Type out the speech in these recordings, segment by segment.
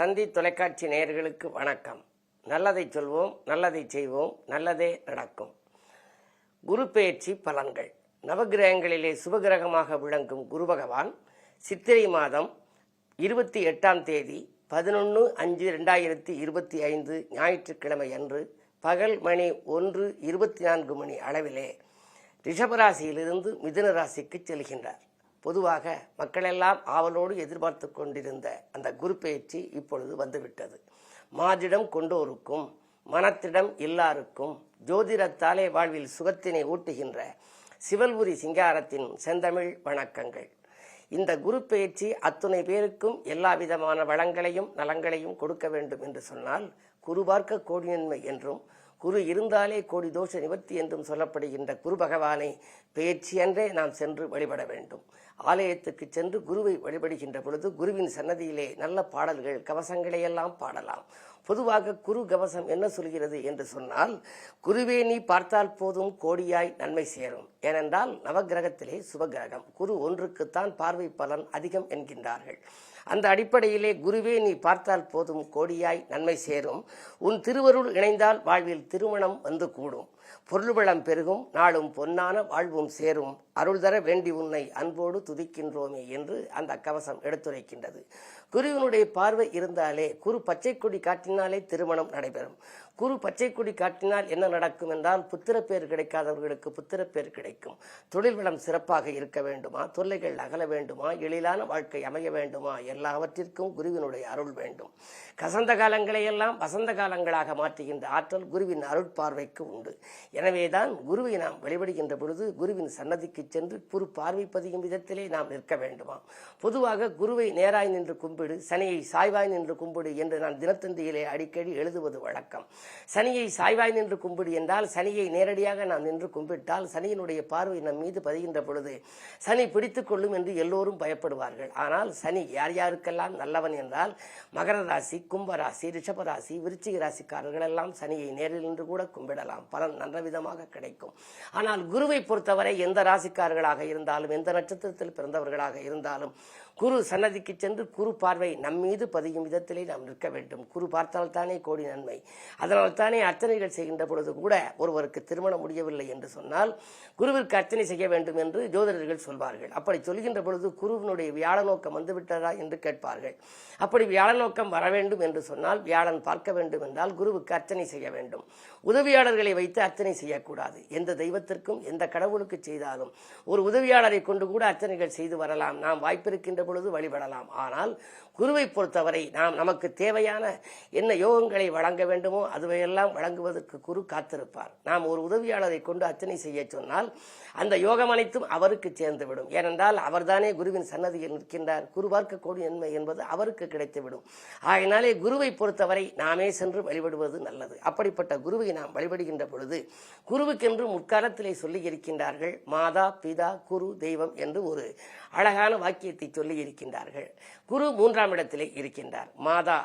தந்தி தொலைக்காட்சி நேயர்களுக்கு வணக்கம். நல்லதை சொல்வோம், நல்லதை செய்வோம், நல்லதே நடக்கும். குரு பெயர்ச்சி பலன்கள். நவகிரகங்களிலே சுபகிரகமாக விளங்கும் குரு பகவான் சித்திரை மாதம் 28ஆம் தேதி 11/5/2025 ஞாயிற்றுக்கிழமை அன்று பகல் மணி 1:24 அளவிலே ரிஷபராசியிலிருந்து மிதுன ராசிக்கு செல்கின்றார். பொதுவாக மக்களெல்லாம் ஆவலோடு எதிர்பார்த்து கொண்டிருந்த அந்த குரு பெயர்ச்சி இப்பொழுது வந்துவிட்டது. மாதிடம் கொண்டோருக்கும் மனத்திடம் எல்லாருக்கும் ஜோதிடத்தாலே வாழ்வில் சுகத்தினை ஊட்டுகின்ற சிவல்புரி சிங்காரத்தின் செந்தமிழ் வணக்கங்கள். இந்த குரு பெயர்ச்சி அத்துணை பேருக்கும் எல்லா விதமான வளங்களையும் நலங்களையும் கொடுக்க வேண்டும் என்று சொன்னால், குரு பார்க்க கோடி நன்மை என்றும் குரு இருந்தாலே கோடி தோஷ நிவர்த்தி என்றும் சொல்லப்படுகின்ற குரு பகவானை பெயர்ச்சியன்றே நாம் சென்று வழிபட வேண்டும். ஆலயத்துக்கு சென்று குருவை வழிபடுகின்ற பொழுது குருவின் சன்னதியிலே நல்ல பாடல்கள் கவசங்களையெல்லாம் பாடலாம். பொதுவாக குரு கவசம் என்ன சொல்கிறது என்று சொன்னால், குருவே நீ பார்த்தால் போதும் கோடியாய் நன்மை சேரும். ஏனென்றால் நவகிரகத்திலே சுபகிரகம் குரு ஒன்றுக்குத்தான் பார்வை பலன் அதிகம் என்கின்றார்கள். அந்த அடிப்படையிலே குருவே நீ பார்த்தால் போதும் கோடியாய் நன்மை சேரும், உன் திருவருள் இணைந்தால் வாழ்வில் திருமணம் வந்து கூடும், பொருள்வளம் பெருகும், நாளும் பொன்னான வாழ்வும் சேரும், அருள் தர வேண்டி உன்னை அன்போடு துதிக்கின்றோமே என்று அந்த கவசம் எடுத்துரைக்கின்றது. குருவினுடைய பார்வை இருந்தாலே, குரு பச்சை கொடி காட்டினாலே திருமணம் நடைபெறும். குரு பச்சை கொடி காட்டினால் என்ன நடக்கும் என்றால், புத்திரப்பேர் கிடைக்காதவர்களுக்கு புத்திரப்பேர் கிடைக்கும். தொழில் வளம் சிறப்பாக இருக்க வேண்டுமா, தொல்லைகள் அகல வேண்டுமா, எழிலான வாழ்க்கை அமைய வேண்டுமா, எல்லாவற்றிற்கும் குருவினுடைய அருள் வேண்டும். கசந்த காலங்களையெல்லாம் வசந்த காலங்களாக மாற்றுகின்ற ஆற்றல் குருவின் அருட்பார்வைக்கு உண்டு. எனவேதான் குருவை நாம் வழிபடுகின்ற பொழுது குருவின் சன்னதிக்கு சென்று குரு பார்வை பதியும் விதத்திலே நாம் நிற்க வேண்டுமா. பொதுவாக குருவை நேராய் நின்று கும்பிடு, சனியை சாய்வாய் நின்று கும்பிடு என்று நான் தினத்தந்தியிலே அடிக்கடி எழுதுவது வழக்கம். சனியை சாய்வாய் நின்று கும்பிடு என்றால், சனியை நேரடியாக நாம் நின்று கும்பிட்டால் சனியினுடைய பார்வை நம் மீது பதிகின்ற பொழுது சனி பிடித்துக் கொள்ளும் என்று எல்லோரும் பயப்படுவார்கள். ஆனால் சனி யார் யாருக்கெல்லாம் நல்லவன் என்றால், மகர ராசி, கும்பராசி, ரிஷபராசி, விருச்சிக ராசிக்காரர்கள் எல்லாம் சனியை நேரில் நின்று கூட கும்பிடலாம், பலன் நல்ல விதமாக கிடைக்கும். ஆனால் குருவை பொறுத்தவரை எந்த ராசிக்காரர்களாக இருந்தாலும் எந்த நட்சத்திரத்தில் பிறந்தவர்களாக இருந்தாலும் குரு சன்னதிக்கு சென்று குரு பார்வை நம்மீது பதியும் விதத்திலே நாம் நிற்க வேண்டும். குரு பார்த்தால் தானே கோடி நன்மை. அதனால் தானே அர்ச்சனைகள் செய்கின்ற பொழுது கூட ஒருவருக்கு திருமணம் முடியவில்லை என்று சொன்னால் குருவிற்கு அர்ச்சனை செய்ய வேண்டும் என்று ஜோதிடர்கள் சொல்வார்கள். அப்படி சொல்கின்ற பொழுது குருவினுடைய வியாழ நோக்கம் வந்துவிட்டதா என்று கேட்பார்கள். அப்படி வியாழ நோக்கம் வர வேண்டும் என்று சொன்னால், வியாழன் பார்க்க வேண்டும் என்றால் குருவுக்கு அர்ச்சனை செய்ய வேண்டும். உதவியாளர்களை வைத்து அர்ச்சனை செய்யக்கூடாது. எந்த தெய்வத்திற்கும் எந்த கடவுளுக்கு செய்தாலும் ஒரு உதவியாளரை கொண்டு கூட அர்ச்சனைகள் செய்து வரலாம். நாம் வாய்ப்பிருக்கின்ற பொழுது வழிபடலாம். ஆனால் குருவை பொறுத்தவரை நாம் நமக்கு தேவையான என்ன யோகங்களை வழங்க வேண்டுமோ அதுவையெல்லாம் வழங்குவதற்கு குரு காத்திருப்பார். நாம் ஒரு உதவியாளரை கொண்டு அர்ச்சனை செய்ய சொன்னால் அந்த யோகம் அனைத்தும் அவருக்கு சேர்ந்துவிடும். ஏனென்றால் அவர்தானே குருவின் சன்னதியில் நிற்கின்றார். குரு பார்க்க கோடி நன்மை என்பது அவருக்கு கிடைத்துவிடும். ஆகினாலே குருவை பொறுத்தவரை நாமே சென்று வழிபடுவது நல்லது. அப்படிப்பட்ட குருவை நாம் வழிபடுகின்ற பொழுது குருவுக்கென்று முற்காலத்திலே சொல்லி இருக்கின்றார்கள், மாதா பிதா குரு தெய்வம் என்று ஒரு அழகான வாக்கியத்தை சொல்லி இருக்கின்றார்கள். குரு 3ஆம் இடத்திலே இருக்கின்றார். மாதா,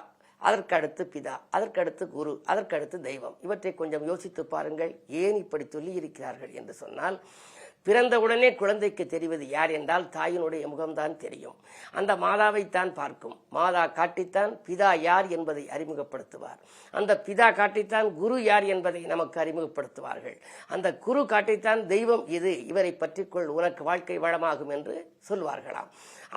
அதற்கடுத்து பிதா, அதற்கடுத்து குரு, அதற்கடுத்து தெய்வம். இவற்றை கொஞ்சம் யோசித்து பாருங்கள். ஏன் இப்படி சொல்லி இருக்கிறார்கள் என்று சொன்னால், பிறந்தவுடனே குழந்தைக்கு தெரிவது யார் என்றால் தாயினுடைய முகம்தான் தெரியும். அந்த மாதாவைத்தான் பார்க்கும். மாதா காட்டித்தான் பிதா யார் என்பதை அறிமுகப்படுத்துவார். அந்த பிதா காட்டித்தான் குரு யார் என்பதை நமக்கு அறிமுகப்படுத்துவார்கள். அந்த குரு காட்டித்தான் தெய்வம் இது, இவரை பற்றிக்கொள், உனக்கு வாழ்க்கை வளமாகும் என்று சொல்வார்களாம்.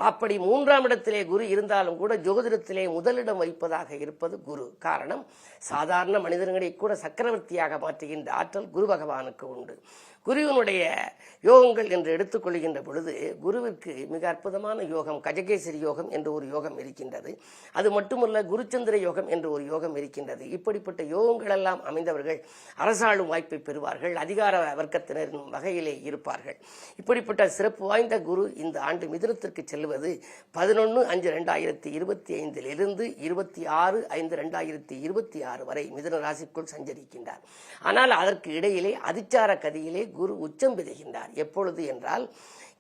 அப்படி 3ஆம் இடத்திலே குரு இருந்தாலும் கூட ஜோதிடத்திலே முதலிடம் வைப்பதாக இருப்பது குரு. காரணம், சாதாரண மனிதர்களை கூட சக்கரவர்த்தியாக மாற்றுகின்ற ஆற்றல் குரு பகவானுக்கு உண்டு. குருவினுடைய யோகங்கள் என்று எடுத்துக்கொள்கின்ற பொழுது குருவிற்கு மிக அற்புதமான யோகம் கஜகேசரி யோகம் என்று ஒரு யோகம் இருக்கின்றது. அது மட்டுமல்ல, குருச்சந்திர யோகம் என்று ஒரு யோகம் இருக்கின்றது. இப்படிப்பட்ட யோகங்கள் எல்லாம் அமைந்தவர்கள் அரசாளும் வாய்ப்பை பெறுவார்கள், அதிகார வர்க்கத்தினரின் வகையிலே இருப்பார்கள். இப்படிப்பட்ட சிறப்பு வாய்ந்த குரு இந்த ஆண்டு மிதுனத்திற்கு செல்வது 11/5/2025 இருந்து 26/5/2026 வரை மிதுன ராசிக்குள் சஞ்சரிக்கின்றார். ஆனால் அதற்கு இடையிலே அதிச்சார கதியிலே குரு உச்சம் பெறுகின்றார். எப்பொழுது என்றால்,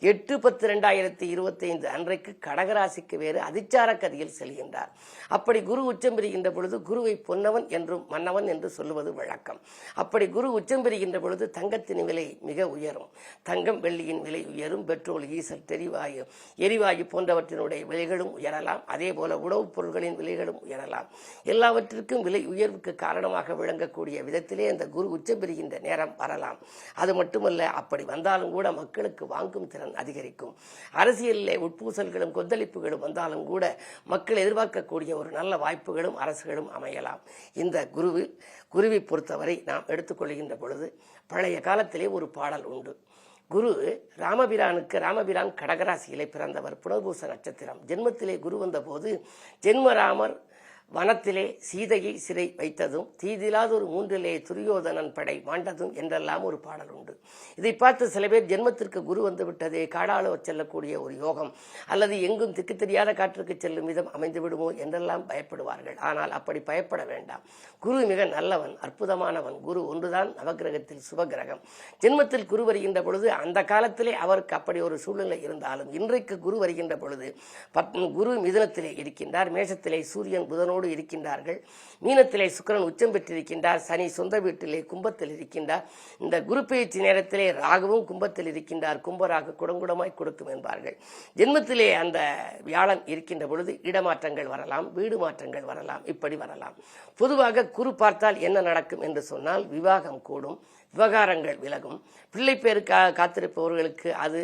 8/10/2025 அன்றைக்கு கடகராசிக்கு வேறு அதிச்சார கதியில் செல்கின்றார். அப்படி குரு உச்சம் பெறுகின்ற பொழுது குருவை பொன்னவன் என்றும் மன்னவன் என்று சொல்லுவது வழக்கம். அப்படி குரு உச்சம் பெறுகின்ற பொழுது தங்கத்தின் விலை மிக உயரும், தங்கம் வெள்ளியின் விலை உயரும், பெட்ரோல் டீசல் எரிவாயு போன்றவற்றினுடைய விலைகளும் உயரலாம். அதே போல உணவுப் பொருட்களின் விலைகளும் உயரலாம். எல்லாவற்றிற்கும் விலை உயர்வுக்கு காரணமாக விளங்கக்கூடிய விதத்திலே அந்த குரு உச்சம் பெறுகின்ற நேரம் வரலாம். அது மட்டுமல்ல, அப்படி வந்தாலும் கூட மக்களுக்கு வாங்கும் திறன் அதிகரிக்கும். அரசியலிலே உட்பூசல்களும் கொந்தளிப்புகளும் வந்தாலும் கூட மக்கள் எதிர்பார்க்கக்கூடிய ஒரு நல்ல வாய்ப்புகளும் அரசுகளும் அமையலாம். இந்த குருவை பொறுத்தவரை நாம் எடுத்துக்கொள்கின்ற பொழுது பழைய காலத்திலே ஒரு பாடல் உண்டு. குரு ராமபிரான் கடகராசியிலே பிறந்தவர். புனர்பூச நட்சத்திரம். ஜென்மத்திலே குரு வந்த போது ஜென்மராமர் வனத்திலே சீதையை சிறை வைத்ததும் தீதிலாதொரு 3 துரியோதனன் படை மாண்டதும் என்றெல்லாம் ஒரு பாடல் உண்டு. இதை பார்த்து சில பேர் ஜென்மத்திற்கு குரு வந்து விட்டதே, காடாளோ செல்லக்கூடிய ஒரு யோகம் அல்லது எங்கும் திக்கு தெரியாத காற்றுக்கு செல்லும் விதம் அமைந்து விடுமோ என்றெல்லாம் பயப்படுவார்கள். ஆனால் அப்படி பயப்பட வேண்டாம். குரு மிக நல்லவன், அற்புதமானவன். குரு ஒன்றுதான் நவகிரகத்தில் சுபகிரகம். ஜென்மத்தில் குரு வருகின்ற பொழுது அந்த காலத்திலே அவருக்கு அப்படி ஒரு சூழ்நிலை இருந்தாலும் இன்றைக்கு குரு வருகின்ற பொழுது குரு மிதுனத்திலே இருக்கின்றார், மேஷத்திலே சூரியன் புதனோடு இருக்கின்றார்கள், மீனத்திலே சுக்கிரன் உச்சம் பெற்றிருக்கின்றார், சனி சொந்த வீட்டிலே கும்பத்தில் இருக்கின்றார். இந்த குரு பயிற்சி நேரத்திலே ராகுவும் கும்பத்தில் இருக்கின்றார். கும்பராகு குடங்குடமாய் கொடுக்கும் என்பார்கள். ஜென்மத்திலே அந்த வியாழன் இருக்கின்ற பொழுது இடமாற்றங்கள் வரலாம், வீடு மாற்றங்கள் வரலாம், இப்படி வரலாம். பொதுவாக குரு பார்த்தால் என்ன நடக்கும் என்று சொன்னால் விவாகம் கூடும், விவகாரங்கள் விலகும், பிள்ளை பேருக்காக காத்திருப்பவர்களுக்கு அது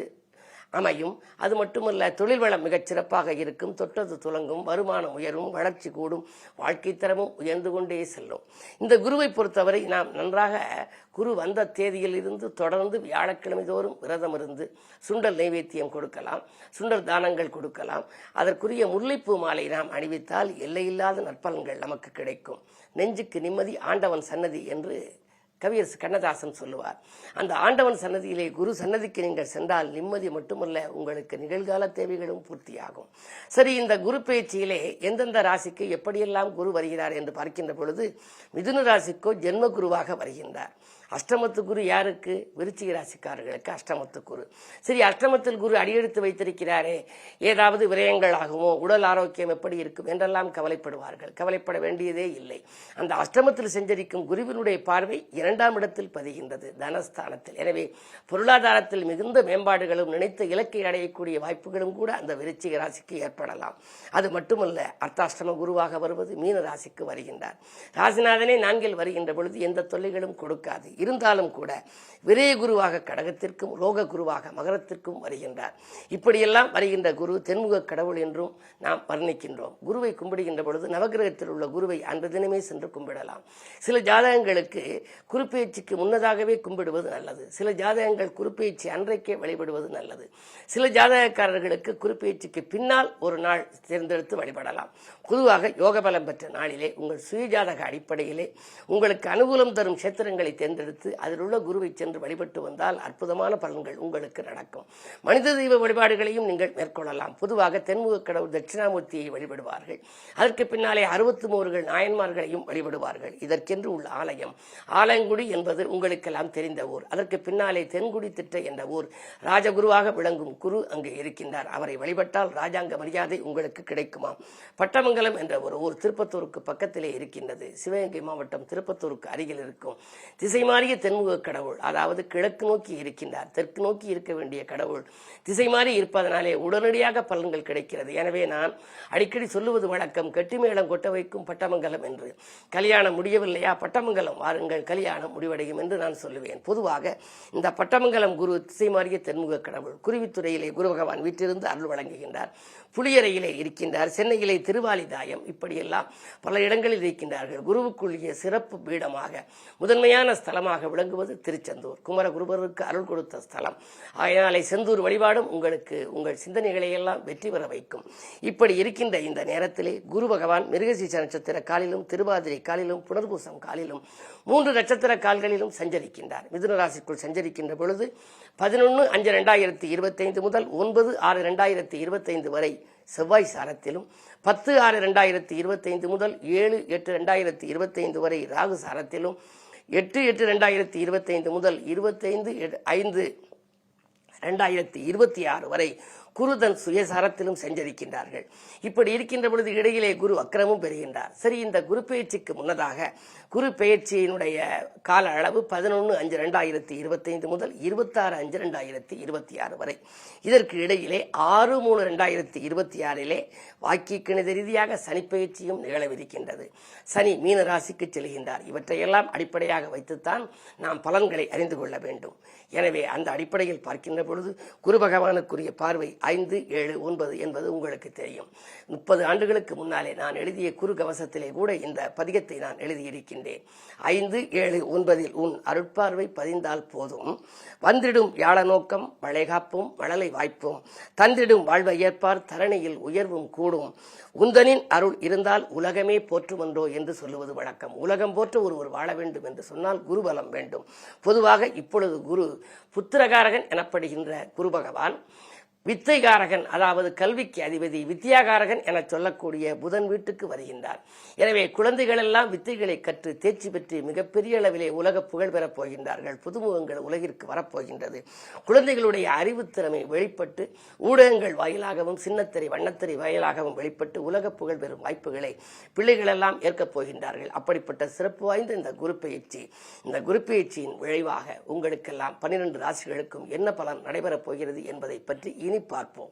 அமையும். அது மட்டுமல்ல, தொழில் வளம் மிகச் சிறப்பாக இருக்கும், தொட்டது துலங்கும், வருமானம் உயரும், வளர்ச்சி கூடும், வாழ்க்கை தரமும் உயர்ந்து கொண்டே செல்லும். இந்த குருவை பொறுத்தவரை நாம் நன்றாக குரு வந்த தேதியில் இருந்து தொடர்ந்து வியாழக்கிழமை தோறும் விரதம் இருந்து சுண்டல் நைவேத்தியம் கொடுக்கலாம், சுண்டல் தானங்கள் கொடுக்கலாம். அதற்குரிய முல்லைப்பூ மாலை நாம் அணிவித்தால் எல்லையில்லாத நற்பலன்கள் நமக்கு கிடைக்கும். நெஞ்சுக்கு நிம்மதி ஆண்டவன் சன்னதி என்று கவியரசு கண்ணதாசன் சொல்லுவார். அந்த ஆண்டவன் சன்னதியிலே குரு சன்னதிக்கு நீங்கள் சென்றால் நிம்மதி மட்டுமல்ல, உங்களுக்கு நிகழ்கால தேவைகளும் பூர்த்தியாகும். சரி, இந்த குரு பயிற்சியிலே எந்தெந்த ராசிக்கு எப்படியெல்லாம் குரு வருகிறார் என்று பார்க்கின்ற பொழுது மிதுன ராசிக்கோ ஜென்ம குருவாக வருகின்றார். அஷ்டமத்து குரு யாருக்கு? விருச்சிக ராசிக்காரர்களுக்கு அஷ்டமத்து குரு. சரி, அஷ்டமத்தில் குரு அடியெடுத்து வைத்திருக்கிறாரே, ஏதாவது விரயங்கள் ஆகுமோ, உடல் ஆரோக்கியம் எப்படி இருக்கும் என்றெல்லாம் கவலைப்படுவார்கள். கவலைப்பட வேண்டியதே இல்லை. அந்த அஷ்டமத்தில் செஞ்சரிக்கும் குருவினுடைய பார்வை 2ஆம் இடத்தில் பதிகின்றது, தனஸ்தானத்தில். எனவே பொருளாதாரத்தில் மிகுந்த மேம்பாடுகளும் நினைத்த இலக்கை அடையக்கூடிய வாய்ப்புகளும் கூட அந்த விருச்சிக ராசிக்கு ஏற்படலாம். அது மட்டுமல்ல, அர்த்தாஷ்டம குருவாக வருவது மீன ராசிக்கு வருகின்றார். ராசிநாதனே 4இல் வருகின்ற பொழுது எந்த தொல்லைகளும் கொடுக்காது. இருந்தாலும் கூட விரய குருவாக கடகத்திற்கும் ரோக குருவாக மகரத்திற்கும் வருகின்றார். இப்படியெல்லாம் வருகின்ற குரு தென்முக கடவுள் என்றும் நாம் வர்ணிக்கின்றோம். குருவை கும்பிடுகின்ற பொழுது நவகிரகத்தில் உள்ள குருவை அன்று தினமே சென்று கும்பிடலாம். சில ஜாதகங்களுக்கு குருப்பெயர்ச்சிக்கு முன்னதாகவே கும்பிடுவது நல்லது. சில ஜாதகங்கள் குருப்பெயர்ச்சி அன்றைக்கே வழிபடுவது நல்லது. சில ஜாதகக்காரர்களுக்கு குருப்பெயர்ச்சிக்கு பின்னால் ஒரு நாள் தேர்ந்தெடுத்து வழிபடலாம். பொதுவாக யோக பலம் பெற்ற நாளிலே உங்கள் சுயஜாதக அடிப்படையிலே உங்களுக்கு அனுகூலம் தரும் கஷேத்திரங்களை தேர்ந்தெடுத்து அதில் உள்ள குருவை சென்று வழிபட்டு வந்தால் அற்புதமான பலன்கள் உங்களுக்கு நடக்கும். மனித தெய்வ வழிபாடுகளையும் நீங்கள் மேற்கொள்ளலாம். பொதுவாக தென்முக கடவுள் தட்சிணாமூர்த்தியை வழிபடுவார்கள். அதற்கு பின்னாலே 63 நாயன்மார்களையும் வழிபடுவார்கள். இதற்கென்று உள்ள ஆலயம் ஆலங்குடி என்பது உங்களுக்கெல்லாம் தெரிந்த ஊர். அதற்கு பின்னாலே தென்குடி திட்ட என்ற ஊர் ராஜகுருவாக விளங்கும் குரு அங்கு இருக்கின்றார். அவரை வழிபட்டால் ராஜாங்க மரியாதை உங்களுக்கு கிடைக்குமாம். பட்டமங்கலம் என்ற ஒரு ஊர் திருப்பத்தூருக்கு பக்கத்திலே இருக்கின்றது. சிவகங்கை மாவட்டம் திருப்பத்தூருக்கு அருகில் இருக்கும் திசை மாறிய தென்முக கடவுள், அதாவது கிழக்கு நோக்கி இருக்கின்றார். தெற்கு நோக்கி இருக்க வேண்டிய கடவுள் திசை மாறி இருப்பதனாலே உடனடியாக பலன்கள் கிடைக்கிறது. எனவே நான் அடிக்கடி சொல்லுவது வழக்கம், கெட்டிமேளம் கொட்ட வைக்கும் பட்டமங்கலம் என்று. கல்யாணம் முடியவில்லையா, பட்டமங்கலம் வாருங்கள், கல்யாணம் முடிவடையும் என்று நான் சொல்லுவேன். பொதுவாக இந்த பட்டமங்கலம் குரு திசை மாறிய தென்முக கடவுள். குருவித்துறையிலே குரு பகவான் வீட்டிலிருந்து அருள் வழங்குகின்றார். புளியரையிலே இருக்கின்றார். சென்னையிலே திருவாலிதாயம், இப்படியெல்லாம் பல இடங்களில் இருக்கின்றார்கள். குருவுக்குரிய சிறப்பு பீடமாக முதன்மையான ஸ்தலமாக விளங்குவது திருச்செந்தூர். குமரகுருபருக்கு அருள் கொடுத்த ஸ்தலம். ஆகையினாலே செந்தூர் வழிபாடும் உங்களுக்கு உங்கள் சிந்தனைகளை எல்லாம் வெற்றி பெற வைக்கும். இப்படி இருக்கின்ற இந்த நேரத்திலே குரு பகவான் மிருகசீச நட்சத்திர காலிலும் திருவாதிரை காலிலும் புனர்பூசம் காலிலும் 3 நட்சத்திர கால்களிலும் சஞ்சரிக்கின்றார். மிதுன ராசிக்குள் சஞ்சரிக்கின்ற பொழுது 11/5/2025 முதல் 9/6/2025 வரை செவ்வாய் சாரத்திலும், 10/6/2025 முதல் 7/8/2025 வரை ராகு சாரத்திலும், 8/8/2025 முதல் 25/5 2026 வரை குரு தன் சுயசாரத்திலும் செஞ்சரிக்கின்றார்கள். இப்படி இருக்கின்ற பொழுது இடையிலே குரு வக்ரமும் பெறுகின்றார். சரி, இந்த குரு பெயர்ச்சிக்கு முன்னதாக குரு பெயர்ச்சியினுடைய கால அளவு 11/5/2025 முதல் 26/5/2026 வரை. இதற்கு இடையிலே 6/3/2026 வாக்கிய கணித ரீதியாக சனி பெயர்ச்சியும் நிகழவிருக்கின்றது. சனி மீன ராசிக்கு செல்கின்றார். இவற்றையெல்லாம் அடிப்படையாக வைத்துத்தான் நாம் பலன்களை அறிந்து கொள்ள வேண்டும். எனவே அந்த அடிப்படையில் பார்க்கின்ற பொழுது குரு பகவானுக்குரிய பார்வை 5, 7, 9 என்பது உங்களுக்கு தெரியும். 30 ஆண்டுகளுக்கு முன்னாலே நான் எழுதிய குரு கவசத்திலே கூட இந்த பதிகத்தை நான் எழுதியிருக்கின்றேன். 5, 7, 9 உன் அருட்பார்வை பதிந்தால் போதும், வந்திடும் யாழ நோக்கம் வளைகாப்பும் வளலை வாய்ப்பும், தந்திடும் வாழ்வை ஏற்பார் தரணியில் உயர்வும் கூடும், உந்தனின் அருள் இருந்தால் உலகமே போற்றுமென்றோ என்று சொல்லுவது வழக்கம். உலகம் போற்ற ஒருவர் வாழ வேண்டும் என்று சொன்னால் குருபலம் வேண்டும். பொதுவாக இப்பொழுது குரு புத்திரகாரகன் எனப்படுகின்ற குரு பகவான் வித்தைகாரகன், அதாவது கல்விக்கு அதிபதி, வித்தியாகாரகன் என சொல்லக்கூடிய புதன் வீட்டுக்கு வருகின்றார். எனவே குழந்தைகள் எல்லாம் வித்தைகளை கற்று தேர்ச்சி பெற்று மிகப்பெரிய அளவிலே உலக புகழ் பெறப் போகின்றார்கள். புதுமுகங்கள் உலகிற்கு வரப்போகின்றது. குழந்தைகளுடைய அறிவுத்திறமை வெளிப்பட்டு ஊடகங்கள் வாயிலாகவும் சின்னத்திரை வண்ணத்திரை வாயிலாகவும் வெளிப்பட்டு உலக புகழ் பெறும் வாய்ப்புகளை பிள்ளைகள் எல்லாம் ஏற்கப் போகின்றார்கள். அப்படிப்பட்ட சிறப்பு வாய்ந்த இந்த குரு பெயர்ச்சி, இந்த குரு பெயர்ச்சியின் விளைவாக உங்களுக்கெல்லாம் 12 ராசிகளுக்கும் என்ன பலன் நடைபெறப் போகிறது என்பதை பற்றி இனி பார்ப்போம்.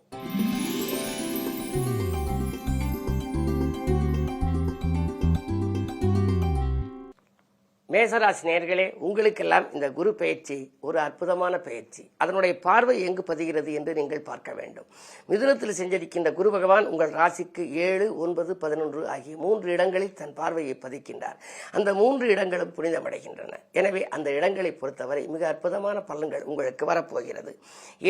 மேசராசி நேயர்களே, உங்களுக்கெல்லாம் இந்த குரு பெயர்ச்சி ஒரு அற்புதமான பெயர்ச்சி. அதனுடைய பார்வை எங்கு பதிகிறது என்று நீங்கள் பார்க்க வேண்டும். மிதுனத்தில் செஞ்சரிக்கின்ற குரு பகவான் உங்கள் ராசிக்கு 7, 9, 11 ஆகிய 3 இடங்களில் தன் பார்வையை பதிக்கின்றார். அந்த 3 இடங்களும் புனிதமடைகின்றன. எனவே அந்த இடங்களை பொறுத்தவரை மிக அற்புதமான பலன்கள் உங்களுக்கு வரப்போகிறது.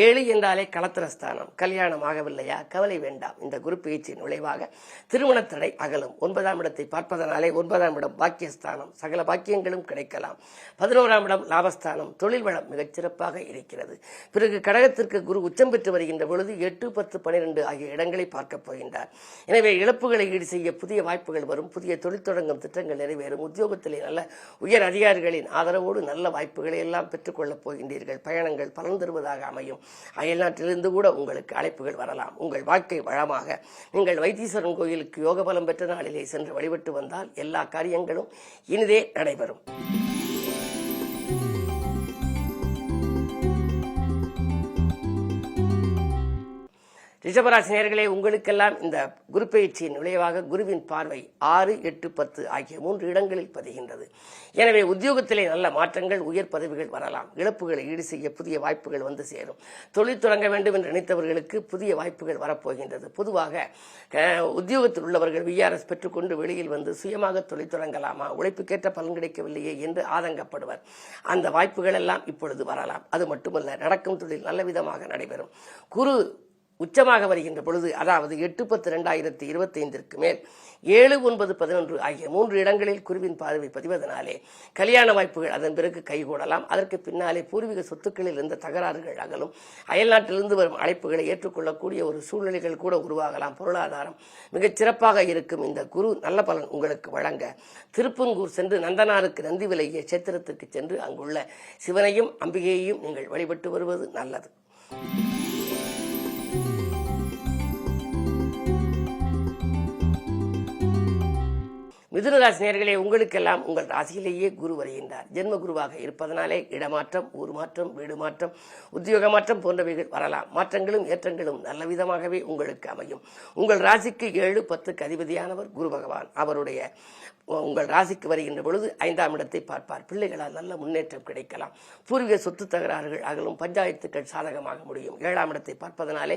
7 என்றாலே களத்திரஸ்தானம். கல்யாணம் ஆகவில்லையா? கவலை வேண்டாம். இந்த குரு பெயர்ச்சியின் விளைவாக திருமணத்தடை அகலும். 9ஆம் இடத்தை பார்ப்பதனாலே 9ஆம் இடம் பாக்கியஸ்தானம். சகல பாக்கியங்களும் கிடைக்கலாம். 11ஆம் இடம் லாபஸ்தானம். தொழில் வளம் மிகச் சிறப்பாக இருக்கிறது. பிறகு கடகத்திற்கு குரு உச்சம் பெற்று வருகின்ற பொழுது 8, 10, 12 ஆகிய இடங்களை பார்க்கப் போகின்றார். எனவே இழப்புகளை ஈடு செய்ய புதிய வாய்ப்புகள் வரும். புதிய தொழில் தொடங்கும் திட்டங்கள் நிறைவேறும். உத்தியோகத்திலே நல்ல உயர் அதிகாரிகளின் ஆதரவோடு நல்ல வாய்ப்புகளை எல்லாம் பெற்றுக்கொள்ளப் போகின்றீர்கள். பயணங்கள் பலன் தருவதாக அமையும். அயல்நாட்டிலிருந்து கூட உங்களுக்கு அழைப்புகள் வரலாம். உங்கள் வாழ்க்கை வளமாக நீங்கள் வைத்தீஸ்வரன் கோயிலுக்கு யோக பலம் பெற்ற நாளிலே சென்று வழிபட்டு வந்தால் எல்லா காரியங்களும் இனிதே நடைபெறும். ரிஷபராசி நேயர்களே, உங்களுக்கெல்லாம் இந்த குரு பெயர்ச்சியின் விளைவாக குருவின் பார்வை 6, 8, 10 ஆகிய 3 இடங்களில் பதிகின்றது. எனவே உத்தியோகத்திலே நல்ல மாற்றங்கள், உயர் பதவிகள் வரலாம். இழப்புகளை ஈடு செய்ய புதிய வாய்ப்புகள் வந்து சேரும். தொழில் தொடங்க வேண்டும் என்று நினைத்தவர்களுக்கு புதிய வாய்ப்புகள் வரப்போகின்றது. பொதுவாக உத்தியோகத்தில் உள்ளவர்கள் விஆர்எஸ் பெற்றுக்கொண்டு வெளியில் வந்து சுயமாக தொழில் தொடங்கலாமா, உழைப்புக்கேற்ற பலன் கிடைக்கவில்லையே என்று ஆதங்கப்படுவர். அந்த வாய்ப்புகள் எல்லாம் இப்பொழுது வரலாம். அது மட்டுமல்ல, நடக்கும் தொழில் நல்ல விதமாக நடைபெறும். குரு உச்சமாக வருகின்ற பொழுது, அதாவது 8/10/2025 மேல் 7, 9, 11 ஆகிய 3 இடங்களில் குருவின் பார்வை பதிவதனாலே கல்யாண வாய்ப்புகள் அதன் பிறகு கைகூடலாம். அதற்கு பின்னாலே பூர்வீக சொத்துக்களில் இருந்த தகராறுகள் அகலும். அயல்நாட்டிலிருந்து வரும் அழைப்புகளை ஏற்றுக்கொள்ளக்கூடிய ஒரு சூழ்நிலைகள் கூட உருவாகலாம். பொருளாதாரம் மிகச் சிறப்பாக இருக்கும். இந்த குரு நல்ல பலன் உங்களுக்கு வழங்க திருப்பங்கூர் சென்று நந்தனாருக்கு நந்தி விலகிய சேத்திரத்திற்கு சென்று அங்குள்ள சிவனையும் அம்பிகையையும் நீங்கள் வழிபட்டு வருவது நல்லது. மிதுன ராசி நேயர்களே, உங்களுக்கெல்லாம் உங்கள் ராசியிலேயே குரு வருகின்றார். ஜென்ம குருவாக இருப்பதனாலே இடமாற்றம், ஊர் மாற்றம், வீடு மாற்றம், உத்தியோக மாற்றம் போன்றவைகள் வரலாம். மாற்றங்களும் ஏற்றங்களும் நல்ல விதமாகவே உங்களுக்கு அமையும். உங்கள் ராசிக்கு 7, 10க்கு அதிபதியானவர் குரு பகவான். அவருடைய உங்கள் ராசிக்கு வருகின்ற பொழுது 5ஆம் இடத்தை பார்ப்பார். பிள்ளைகளால் நல்ல முன்னேற்றம் கிடைக்கலாம். பூர்வீக சொத்து தகராறுகள் அகலும். பஞ்சாயத்துக்கள் சாதகமாக முடியும். 7ஆம் இடத்தை பார்ப்பதனாலே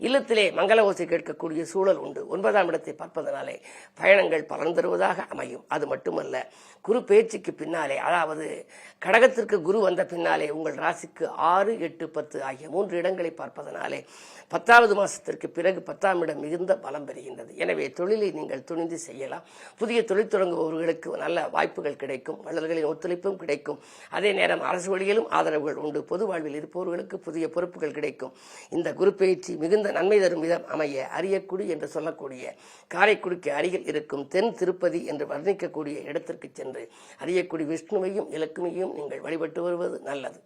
இல்லத்திலே மங்கள ஓசை கேட்கக்கூடிய சூழல் உண்டு. 9ஆம் இடத்தை பார்ப்பதனாலே பயணங்கள் பலன் தருவதாக அமையும். அது மட்டுமல்ல, குரு பெயர்ச்சிக்கு பின்னாலே, அதாவது கடகத்திற்கு குரு வந்த பின்னாலே உங்கள் ராசிக்கு 6, 8, 10 ஆகிய 3 இடங்களை பார்ப்பதனாலே 10வது மாசத்திற்கு பிறகு 10ஆம் இடம் மிகுந்த பலம் பெறுகின்றது. எனவே தொழிலை நீங்கள் துணிந்து செய்யலாம். புதிய தொழில் தொடங்குபவர்களுக்கு நல்ல வாய்ப்புகள் கிடைக்கும். வள்ளல்களின் ஒத்துழைப்பும் கிடைக்கும். அதே நேரம் அரசு வழியிலும் ஆதரவுகள் உண்டு. பொது வாழ்வில் இருப்பவர்களுக்கு புதிய பொறுப்புகள் கிடைக்கும். இந்த குரு பெயர்ச்சி மிகுந்த நன்மை தரும் விதம் அமைய அரியக்குடி என்று சொல்லக்கூடிய காரைக்குடிக்கு அருகில் இருக்கும் தென் திருப்பதி என்று வர்ணிக்கக்கூடிய இடத்திற்கு சென்று அரியக்குடி விஷ்ணுவையும் இலக்குமியையும் நீங்கள் வழிபட்டு வருவது நல்லது.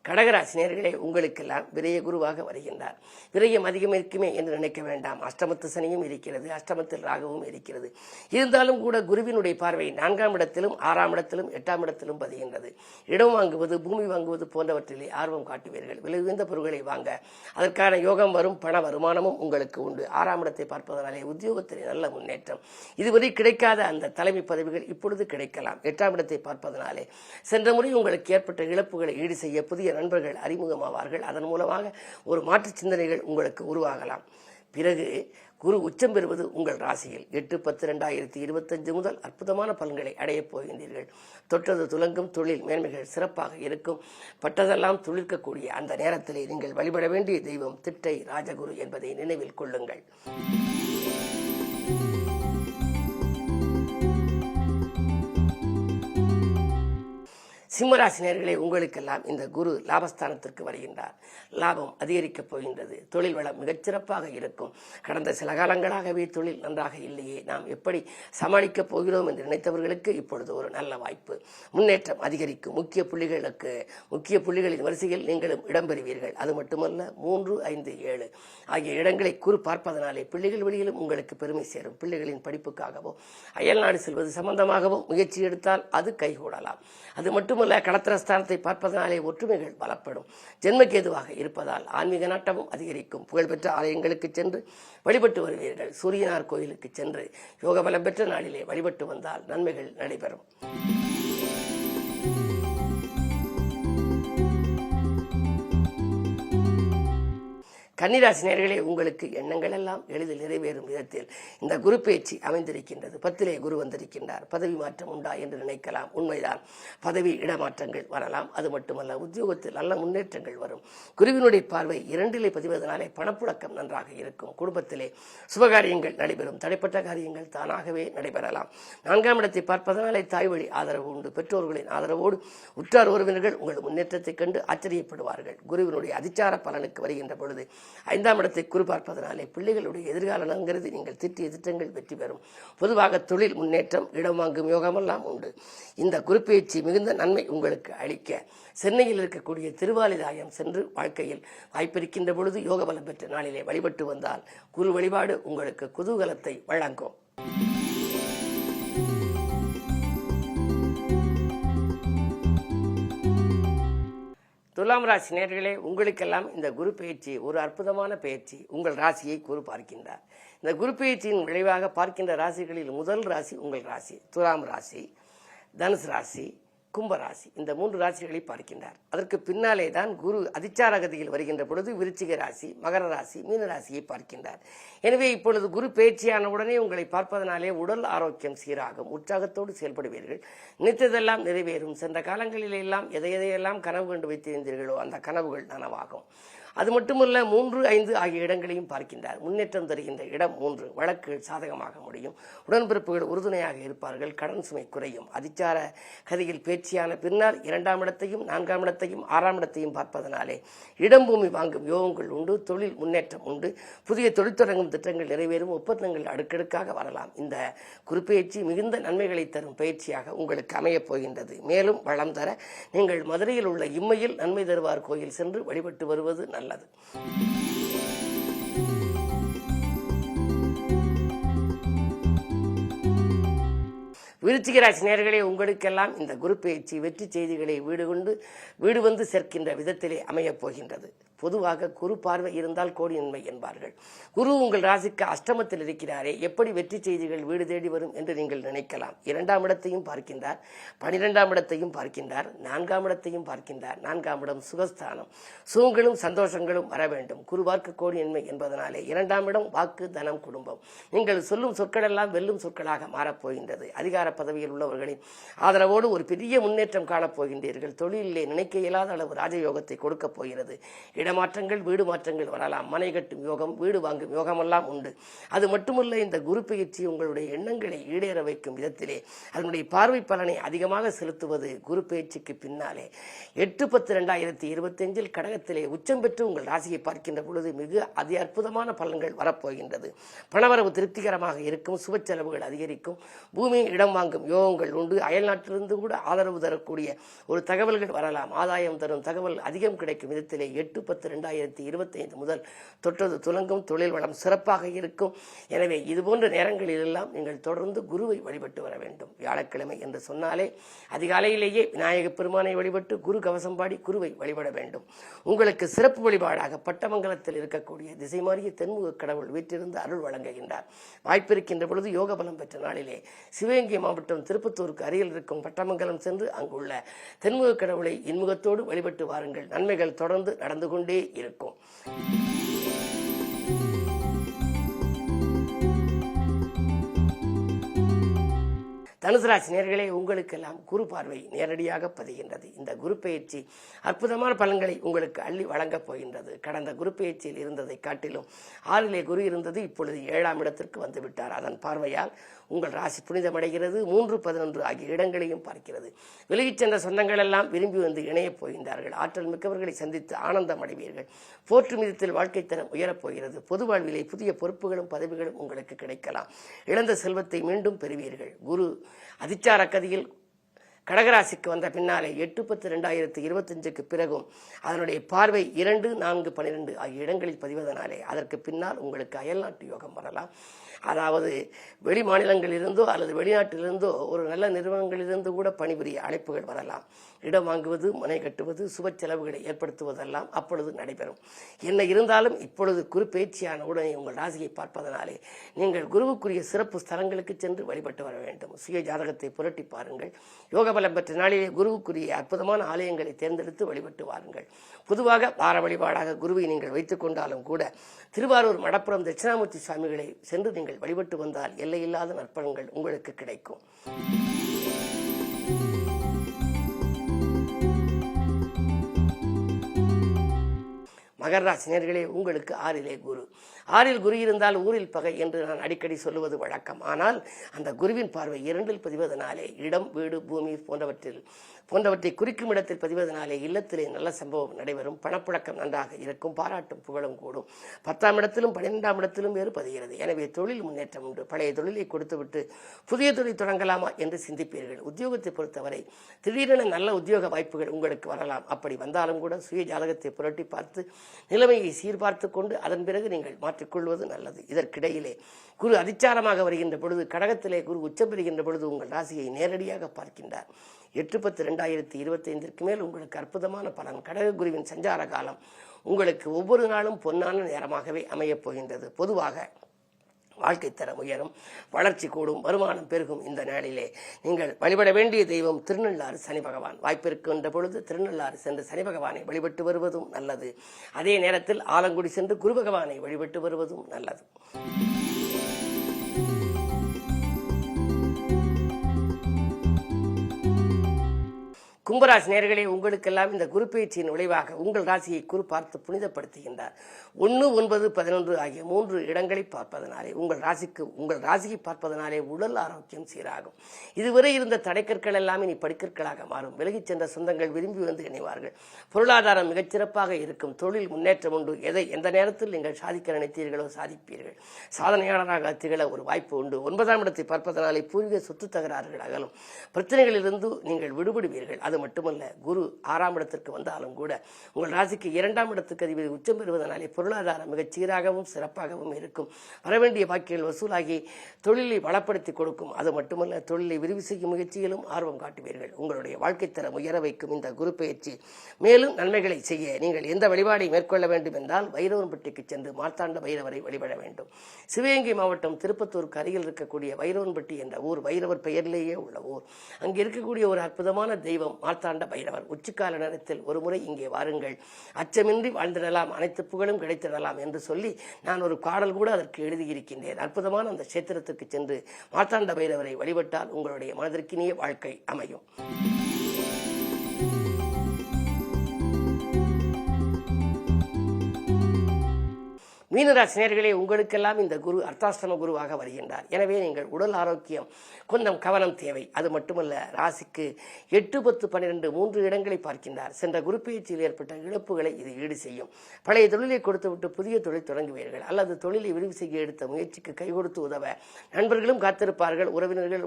கடகராசினியர்களே, உங்களுக்கெல்லாம் விரய குருவாக வருகின்றார். விரயம் அதிகம் இருக்குமே என்று நினைக்க வேண்டாம். அஷ்டமத்து சனியும் இருக்கிறது, அஷ்டமத்தில் ராகுவும் இருக்கிறது. இருந்தாலும் கூட குருவினுடைய பார்வை 4ஆம் இடத்திலும் 6ஆம் இடத்திலும் 8ஆம் இடத்திலும் பதிகின்றது. இடம் வாங்குவது, பூமி வாங்குவது போன்றவற்றிலே ஆர்வம் காட்டுவீர்கள். விலை உயர்ந்த பொருட்களை வாங்க அதற்கான யோகம் வரும். பண வருமானமும் உங்களுக்கு உண்டு. 6ஆம் இடத்தை பார்ப்பதனாலே உத்தியோகத்திலே நல்ல முன்னேற்றம். இதுவரை கிடைக்காத அந்த தலைமை பதவிகள் இப்பொழுது கிடைக்கலாம். 8ஆம் இடத்தை பார்ப்பதனாலே சென்ற முறை உங்களுக்கு ஏற்பட்ட இழப்புகளை ஈடு செய்ய புதிய நண்பர்கள் அறிமுகமாவார்கள். அதன் மூலமாக ஒரு மாற்று சிந்தனைகள் உங்களுக்கு உருவாகலாம். பிறகு குரு உச்சம் பெறுவது உங்கள் ராசியில் 8/10/2025 முதல் அற்புதமான பலன்களை அடையப் போகின்றீர்கள். தொட்டது துலங்கும், தொழில் மேன்மைகள் சிறப்பாக இருக்கும். பட்டதெல்லாம் துளிர்க்கக்கூடிய அந்த நேரத்திலே நீங்கள் வழிபட வேண்டிய தெய்வம் திட்டை ராஜகுரு என்பதை நினைவில் கொள்ளுங்கள். சிம்மராசினியர்களே, உங்களுக்கெல்லாம் இந்த குரு லாபஸ்தானத்திற்கு வருகின்றார். லாபம் அதிகரிக்கப் போகின்றது. தொழில் வளம் மிகச்சிறப்பாக இருக்கும். கடந்த சில காலங்களாகவே தொழில் நன்றாக இல்லையே, நாம் எப்படி சமாளிக்கப் போகிறோம் என்று நினைத்தவர்களுக்கு இப்பொழுது ஒரு நல்ல வாய்ப்பு. முன்னேற்றம் அதிகரிக்கும். முக்கிய புள்ளிகளின் வரிசையில் நீங்களும் இடம்பெறுவீர்கள். அது மட்டுமல்ல, 3, 5, 7 ஆகிய இடங்களை குரு பார்ப்பதனாலே பிள்ளைகள் வழியிலும் உங்களுக்கு பெருமை சேரும். பிள்ளைகளின் படிப்புக்காகவோ அயல்நாடு செல்வது சம்பந்தமாகவோ முயற்சி எடுத்தால் அது கைகூடலாம். அது மட்டுமல்ல, களத்திரஸ்தானத்தை பார்ப்பதனாலே ஒற்றுமைகள் பலப்படும். ஜென்மகேதுவாக இருப்பதால் ஆன்மீக நாட்டமும் அதிகரிக்கும். புகழ்பெற்ற ஆலயங்களுக்கு சென்று வழிபட்டு வருவீர்கள். சூரியனார் கோயிலுக்கு சென்று யோக பலம் பெற்ற நாளிலே வழிபட்டு வந்தால் நன்மைகள் நடைபெறும். கன்னிராசினியர்களே, உங்களுக்கு எண்ணங்கள் எல்லாம் எளிதில் நிறைவேறும் விதத்தில் இந்த குரு பேச்சு அமைந்திருக்கின்றது. 10லே குரு வந்திருக்கின்றார். பதவி மாற்றம் உண்டா என்று நினைக்கலாம். உண்மைதான், பதவி இடமாற்றங்கள் வரலாம். அது மட்டுமல்ல, உத்தியோகத்தில் நல்ல முன்னேற்றங்கள் வரும். குருவினுடைய பார்வை 2லே பதிவதனாலே பணப்புழக்கம் நன்றாக இருக்கும். குடும்பத்திலே சுபகாரியங்கள் நடைபெறும். தடைப்பட்ட காரியங்கள் தானாகவே நடைபெறலாம். 4ஆம் இடத்தை பார்ப்பதனாலே தாய் வழி ஆதரவு உண்டு. பெற்றோர்களின் ஆதரவோடு உற்றார் உறவினர்கள் உங்கள் முன்னேற்றத்தை கண்டு ஆச்சரியப்படுவார்கள். குருவினுடைய அதிச்சார பலனுக்கு வருகின்ற பொழுது 5ஆம் இடத்தை குரு பார்ப்பதனாலே பிள்ளைகளுடைய எதிர்கால நலங்கிறது நீங்கள் திட்டிய திட்டங்கள் வெற்றி பெறும். பொதுவாக தொழில் முன்னேற்றம், இடம் வாங்கும் யோகமெல்லாம் உண்டு. இந்த குருப்பெயர்ச்சி மிகுந்த நன்மை உங்களுக்கு அளிக்க சென்னையில் இருக்கக்கூடிய திருவாலிதாயம் சென்று வாழ்க்கையில் வாய்ப்பிருக்கின்ற பொழுது யோக பலம் பெற்ற நாளிலே வழிபட்டு வந்தால் குரு வழிபாடு உங்களுக்கு குதூகலத்தை வழங்கும். துலாம் ராசி நேயர்களே, உங்களுக்கெல்லாம் இந்த குரு பயிற்சி ஒரு அற்புதமான பயிற்சி. உங்கள் ராசியை குரு பார்க்கின்றார். இந்த குரு பயிற்சியின் விளைவாக பார்க்கின்ற ராசிகளில் முதல் ராசி உங்கள் ராசி. துலாம் ராசி, தனுசு ராசி, கும்பராசி, இந்த 3 ராசிகளை பார்க்கின்றார். அதற்கு பின்னாலே தான் குரு அதிச்சாரகதியில் வருகின்ற பொழுது விருச்சிக ராசி, மகர ராசி, மீன ராசியை பார்க்கின்றார். எனவே இப்பொழுது குரு பயிற்சியான உடனே உங்களை பார்ப்பதனாலே உடல் ஆரோக்கியம் சீராகும். உற்சாகத்தோடு செயல்படுவீர்கள். நினைத்ததெல்லாம் நிறைவேறும். சென்ற காலங்களிலெல்லாம் எதையெல்லாம் கனவு கண்டு வைத்திருந்தீர்களோ அந்த கனவுகள் நனவாகும். அது மட்டுமல்ல, 3, 5 ஆகிய இடங்களையும் பார்க்கின்றார். முன்னேற்றம் தருகின்ற இடம் 3. வழக்குகள் சாதகமாக முடியும். உடன்பிறப்புகள் உறுதுணையாக இருப்பார்கள். கடன் சுமை குறையும். அதிச்சார கதியில் பேச்சியான பின்னால் 2ஆம் இடத்தையும் 4ஆம் இடத்தையும் 6ஆம் இடத்தையும் பார்ப்பதனாலே இடம் பூமி வாங்கும் யோகங்கள் உண்டு. தொழில் முன்னேற்றம் உண்டு. புதிய தொழில் தொடங்கும் திட்டங்கள் நிறைவேறும். ஒப்பந்தங்கள் அடுக்கடுக்காக வரலாம். இந்த குருப்பெயர்ச்சி மிகுந்த நன்மைகளை தரும் பயிற்சியாக உங்களுக்கு அமையப் போகின்றது. மேலும் வளம் தர நீங்கள் மதுரையில் உள்ள இம்மையில் நன்மை தருவார் கோயில் சென்று வழிபட்டு வருவது நல்லது. விருச்சிக ராசி நேயர்களே, உங்களுக்கெல்லாம் இந்த குரு பயிற்சி வெற்றி செய்திகளை வீடு வந்து சேர்க்கின்ற விதத்திலே அமையப் போகின்றது. பொதுவாக குரு பார்வை இருந்தால் கோடி நன்மை என்பார்கள். குரு உங்கள் ராசிக்கு அஷ்டமத்தில் இருக்கிறாரே, எப்படி வெற்றி செய்திகள் வீடு தேடி வரும் என்று நீங்கள் நினைக்கலாம். 2ஆம் இடத்தையும் பார்க்கின்றார், 12ஆம் இடத்தையும் பார்க்கின்றார், 4ஆம் இடத்தையும் பார்க்கின்றார். 4ஆம் இடம் சுகஸ்தானம். சுகங்களும் சந்தோஷங்களும் வர வேண்டும். குரு வாக்கு கோடி நன்மை என்பதனாலே 2ஆம் இடம் வாக்கு, தனம், குடும்பம். நீங்கள் சொல்லும் சொற்கள் எல்லாம் வெல்லும் சொற்களாக மாறப்போகின்றது. அதிகார பதவியில் உள்ளவர்களின் ஆதரவோடு ஒரு பெரிய முன்னேற்றம் காணப்போகின்றீர்கள். தொழிலிலே நினைக்க இயலாத அளவு ராஜயோகத்தை கொடுக்கப் போகிறது. இடமாற்றங்கள் வீடு மாற்றங்கள் வரலாம். மனை கட்டும் யோகம், வீடு வாங்கும் யோகமெல்லாம் உண்டு. அது மட்டுமல்ல, இந்த குரு பயிற்சி உங்களுடைய எண்ணங்களை ஈடேற வைக்கும் விதத்திலே அதனுடைய பார்வை பலனை அதிகமாக செலுத்துவது குரு பயிற்சிக்கு பின்னாலே 8/10/2025 கடகத்திலே உச்சம் பெற்று உங்கள் ராசியை பார்க்கின்ற பொழுது மிக அற்புதமான பலன்கள் வரப்போகின்றது. பணவரவு திருப்திகரமாக இருக்கும், சுப செலவுகள் அதிகரிக்கும், பூமி இடம் வாங்கும் யோகங்கள் உண்டு. அயல் நாட்டிலிருந்து கூட ஆதரவு தரக்கூடிய ஒரு தகவல்கள் வரலாம். ஆதாயம் தரும் தகவல் அதிகம் கிடைக்கும் விதத்திலே 8/10/2025 முதல் தொட்டது துலங்கும், தொழில் வளம் சிறப்பாக இருக்கும். எனவே இதுபோன்ற நேரங்களில் எல்லாம் நீங்கள் தொடர்ந்து குருவை வழிபட்டு வர வேண்டும். வியாழக்கிழமை என்று சொன்னாலே அதிகாலையிலேயே விநாயக பெருமானை வழிபட்டு குரு கவசம் பாடி குருவை வழிபட வேண்டும். உங்களுக்கு சிறப்பு வழிபாடாக பட்டமங்கலத்தில் இருக்கக்கூடிய திசை மாறிய தென்முக கடவுள் வீட்டிலிருந்து அருள் வழங்குகின்றார். வாய்ப்பிருக்கின்ற பொழுது யோக பலம் பெற்ற நாளிலே சிவகங்கை மாவட்டம் திருப்பத்தூருக்கு அருகில் இருக்கும் பட்டமங்கலம் சென்று அங்குள்ள தென்முக கடவுளை இன்முகத்தோடு வழிபட்டு வாருங்கள். நன்மைகள் தொடர்ந்து நடந்து கொண்டே இருக்கும். தனுசு ராசி நேயர்களே, உங்களுக்கெல்லாம் குரு பார்வை நேரடியாக பதிகின்றது. இந்த குரு பயிற்சி அற்புதமான பலன்களை உங்களுக்கு அள்ளி வழங்கப் போகின்றது. கடந்த குரு பயிற்சியில் இருந்ததை காட்டிலும் 6லே குரு இருந்தது, இப்பொழுது 7ஆம் இடத்திற்கு வந்துவிட்டார். அதன் பார்வையால் உங்கள் ராசி புனிதமடைகிறது. 3, 11 ஆகிய இடங்களையும் பார்க்கிறது. விலகிச் சென்ற சொந்தங்கள் எல்லாம் விரும்பி வந்து இணையப் போகின்றார்கள். ஆற்றல் மிக்கவர்களை சந்தித்து ஆனந்தம் அடைவீர்கள். போற்று மீதத்தில் வாழ்க்கை தரம் உயரப் போகிறது. பொது வாழ்விலே புதிய பொறுப்புகளும் பதவிகளும் உங்களுக்கு கிடைக்கலாம். இழந்த செல்வத்தை மீண்டும் பெறுவீர்கள். குரு அதிச்சார கதியில் கடகராசிக்கு வந்த பின்னாலே 8/10/2025 பிறகும் அதனுடைய பார்வை 2, 4, 12 ஆகிய இடங்களில் பதிவதனாலே அதற்கு பின்னால் உங்களுக்கு அயல்நாட்டு யோகம் வரலாம். அதாவது வெளி மாநிலங்களிலிருந்தோ அல்லது வெளிநாட்டிலிருந்தோ ஒரு நல்ல நிறுவனங்களிலிருந்து கூட பணிபுரிய அழைப்புகள் வரலாம். இடம் வாங்குவது, மனை கட்டுவது, சுப செலவுகளை ஏற்படுத்துவதெல்லாம் அப்பொழுது நடைபெறும். என்ன இருந்தாலும் இப்பொழுது குரு பயிற்சியான உடனே உங்கள் ராசியை பார்ப்பதனாலே நீங்கள் குருவுக்குரிய சிறப்பு ஸ்தலங்களுக்கு சென்று வழிபட்டு வர வேண்டும். சுய ஜாதகத்தை புரட்டி பாருங்கள். யோக பலம் பெற்ற நாளிலே குருவுக்குரிய அற்புதமான ஆலயங்களை தேர்ந்தெடுத்து வழிபட்டு வாருங்கள். பொதுவாக வார வழிபாடாக குருவை நீங்கள் வைத்துக் கொண்டாலும் கூட திருவாரூர் மடப்புறம் தட்சிணாமூர்த்தி சுவாமிகளை சென்று நீங்கள் வழிபட்டு வந்தால் எல்லையில்லாத நற்பலன்கள் உங்களுக்கு கிடைக்கும். மகர ராசி நேயர்களே, உங்களுக்கு 6லே குரு. 6ல் குரு இருந்தால் ஊரில் பகை என்று நான் அடிக்கடி சொல்லுவது வழக்கம். ஆனால் அந்த குருவின் பார்வை 2ல் பதிவதனாலே இடம், வீடு, பூமி போன்றவற்றை குறிக்கும் இடத்தில் பதிவதனாலே இல்லத்திலே நல்ல சம்பவம் நடைபெறும். பணப்புழக்கம் நன்றாக இருக்கும். பாராட்டும் புகழும் கூடும். 10ஆம் இடத்திலும் 12ஆம் இடத்திலும் வேறு பதிகிறது. எனவே தொழில் முன்னேற்றம் உண்டு. பழைய தொழிலை கொடுத்துவிட்டு புதிய தொழில் தொடங்கலாமா என்று சிந்திப்பீர்கள். உத்தியோகத்தை பொறுத்தவரை திடீரென நல்ல உத்தியோக வாய்ப்புகள் உங்களுக்கு வரலாம். அப்படி வந்தாலும் கூட சுய ஜாதகத்தை புரட்டி பார்த்து நிலைமையை சீர்பார்த்து கொண்டு அதன் பிறகு நீங்கள் மாற்றிக்கொள்வது நல்லது. இதற்கிடையிலே குரு அதிச்சாரமாக வருகின்ற பொழுது, கடகத்திலே குரு உச்சம் பெறுகின்ற பொழுது உங்கள் ராசியை நேரடியாக பார்க்கின்றார். 8/10/2025 மேல் உங்களுக்கு அற்புதமான பலன். கடக குருவின் சஞ்சார காலம் உங்களுக்கு ஒவ்வொரு நாளும் பொன்னான நேரமாகவே அமையப் போகின்றது. பொதுவாக வாழ்க்கை தரம் உயரும், வளர்ச்சி கூடும், வருமானம் பெருகும். இந்த நாளிலே நீங்கள் வழிபட வேண்டிய தெய்வம் திருநள்ளாறு சனி பகவான். வாய்ப்பிருக்கின்ற பொழுது திருநள்ளாறு சென்று சனி பகவானை வழிபட்டு வருவதும் நல்லது. அதே நேரத்தில் ஆலங்குடி சென்று குரு பகவானை வழிபட்டு வருவதும் நல்லது. கும்பராசி நேயர்களே, உங்களுக்கெல்லாம் இந்த குரு பயிற்சியின் விளைவாக உங்கள் ராசியை குரு பார்த்து புனிதப்படுத்துகின்றார். 1, 9, 11 ஆகிய 3 இடங்களை பார்ப்பதனாலே உங்கள் ராசியை பார்ப்பதனாலே உடல் ஆரோக்கியம் சீராகும். இதுவரை இருந்த தடைக்கற்கள் எல்லாம் இனி படிக்கற்களாக மாறும். விலகிச் சென்ற சொந்தங்கள் விரும்பி வந்து இணைவார்கள். பொருளாதாரம் மிகச்சிறப்பாக இருக்கும். தொழில் முன்னேற்றம் உண்டு. எந்த நேரத்தில் நீங்கள் சாதிக்க நினைத்தீர்களோ சாதிப்பீர்கள். சாதனையாளராக திகழ ஒரு வாய்ப்பு உண்டு. 9ஆம் இடத்தை பார்ப்பதனாலே பூர்வீக சொத்து தகராறுகள் அகலும். பிரச்சனைகளிலிருந்து நீங்கள் விடுபடுவீர்கள். அது மட்டுமல்ல, குரு 6ஆம் இடத்திற்கு வந்தாலும் கூட உங்கள் ராசிக்கு 2ஆம் இடத்துக்கு அதிபதி உச்சம் பெறுவதனாலே பொருளாதாரம் மிகச் சீராகவும் சிறப்பாகவும் இருக்கும். வரவேண்டிய பாக்கியங்கள் வசூலாகி தொழிலை வளப்படுத்தி கொடுக்கும். அது மட்டுமல்ல, தொழிலை விரிவு செய்யும் முயற்சியிலும் ஆர்வம் காட்டுவீர்கள். உங்களுடைய வாழ்க்கை தரம் உயர வைக்கும் இந்த குரு பயிற்சி மேலும் நன்மைகளை செய்ய நீங்கள் எந்த வழிபாடை மேற்கொள்ள வேண்டும் என்றால் வைரவன்பட்டிக்கு சென்று மார்த்தாண்ட பைரவரை வழிபட வேண்டும். சிவகங்கை மாவட்டம் திருப்பத்தூருக்கு அருகில் இருக்கக்கூடிய வைரவன்பட்டி என்ற ஊர் வைரவர் பெயரிலேயே உள்ள ஊர். அங்கே இருக்கக்கூடிய ஒரு அற்புதமான தெய்வம் மார்த்தாண்ட பைரவர். உச்சிக்கால நேரத்தில் ஒரு முறை இங்கே வாருங்கள். அச்சமின்றி வாழ்ந்திடலாம், அனைத்து புகழும் கிடைத்திடலாம் என்று சொல்லி நான் ஒரு பாடல் கூட அதற்கு எழுதியிருக்கின்றேன். அற்புதமான அந்த கஷேத்திரத்துக்கு சென்று மார்த்தாண்ட பைரவரை வழிபட்டால் உங்களுடைய மனதிற்கினிய வாழ்க்கை அமையும். மீனராசினியர்களே, உங்களுக்கெல்லாம் இந்த குரு அர்த்தாஷ்டம குருவாக வருகின்றார். எனவே நீங்கள் உடல் ஆரோக்கியம் கொஞ்சம் கவனம் தேவை. அது மட்டுமல்ல, ராசிக்கு 8, 10, 12 3 இடங்களை பார்க்கின்றார். சென்ற குரு பயிற்சியில் ஏற்பட்ட இழப்புகளை இது ஈடு செய்யும். பழைய தொழிலை கொடுத்துவிட்டு புதிய தொழில் தொடங்குவீர்கள், அல்லது தொழிலை விரிவு செய்ய எடுத்த முயற்சிக்கு கை கொடுத்து உதவ நண்பர்களும் காத்திருப்பார்கள்.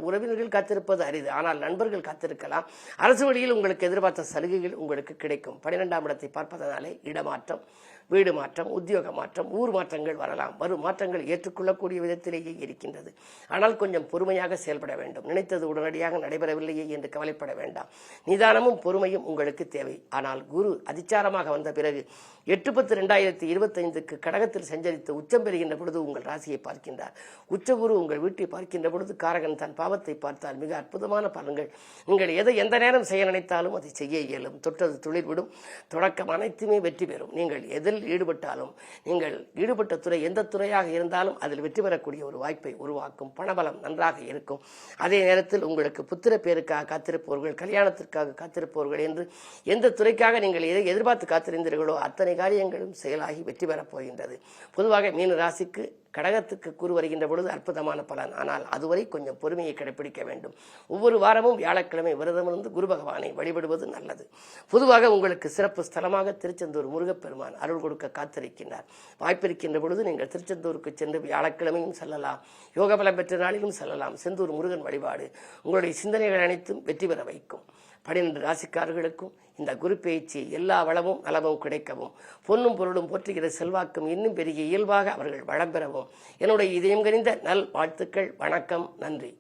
உறவினர்கள் காத்திருப்பது அரிது, ஆனால் நண்பர்கள் காத்திருக்கலாம். அரசு வழியில் உங்களுக்கு எதிர்பார்த்த சலுகைகள் உங்களுக்கு கிடைக்கும். 12ஆம் இடத்தை பார்ப்பதனாலே இடமாற்றம், வீடு மாற்றம், உத்தியோக மாற்றம், ஊர் மாற்றங்கள் வரலாம். வரும் மாற்றங்கள் ஏற்றுக்கொள்ளக்கூடிய விதத்திலேயே இருக்கின்றது. ஆனால் கொஞ்சம் பொறுமையாக செயல்பட வேண்டும். நினைத்தது உடனடியாக நடைபெறவில்லையே என்று கவலைப்பட வேண்டாம். நிதானமும் பொறுமையும் உங்களுக்கு தேவை. ஆனால் குரு அதிச்சாரமாக வந்த பிறகு 8/10/2025 கடகத்தில் சஞ்சரித்து உச்சம் பெறுகின்ற பொழுது உங்கள் ராசியை பார்க்கின்றார். உச்சகுரு உங்கள் வீட்டை பார்க்கின்ற பொழுது காரகன் தன் பாவத்தை பார்த்தால் மிக அற்புதமான பலன்கள். நீங்கள் எதை எந்த நேரம் செய்ய நினைத்தாலும் அதை செய்ய இயலும். தொட்டது துளிர்விடும். தொடக்கம் அனைத்துமே வெற்றி பெறும். நீங்கள் எதில் ஈடுபட்டாலும், நீங்கள் ஈடுபட்ட துறை எந்த துறையாக இருந்தாலும் அதில் வெற்றி பெறக்கூடிய ஒரு வாய்ப்பை உருவாக்கும். பணபலம் நன்றாக இருக்கும். அதே நேரத்தில் உங்களுக்கு புத்திர பேருக்காக காத்திருப்பவர்கள், கல்யாணத்திற்காக காத்திருப்பவர்கள் என்று எந்த துறைக்காக நீங்கள் எதை எதிர்பார்த்து காத்திருந்தீர்களோ அத்தனை காரியங்களும் செயலாகி வெற்றி பெறப் போகின்றது. பொதுவாக மீன ராசிக்கு கடகத்துக்கு கூறு வருகின்ற பொழுது அற்புதமான பலன். ஆனால் அதுவரை கொஞ்சம் பொறுமையை கடைபிடிக்க வேண்டும். ஒவ்வொரு வாரமும் வியாழக்கிழமை விரதமிருந்து குரு பகவானை வழிபடுவது நல்லது. பொதுவாக உங்களுக்கு சிறப்பு ஸ்தலமாக திருச்செந்தூர் முருகப்பெருமான் அருள் கொடுக்க காத்திருக்கின்றார். வாய்ப்பிருக்கின்ற பொழுது நீங்கள் திருச்செந்தூருக்கு சென்று வியாழக்கிழமையும் செல்லலாம், யோக பலம் பெற்ற நாளிலும் செல்லலாம். செந்தூர் முருகன் வழிபாடு உங்களுடைய சிந்தனைகள் அனைத்தும் வெற்றி பெற வைக்கும். 12 ராசிக்காரர்களுக்கும் இந்த குரு பயிற்சி எல்லா வளமும் நலமும் கிடைக்கவும், பொன்னும் பொருளும் போற்றுகிற செல்வாக்கும் இன்னும் பெரிய இயல்பாக அவர்கள் வளம் பெறவும் என்னுடைய இதயம் கனிந்த நல் வாழ்த்துக்கள். வணக்கம். நன்றி.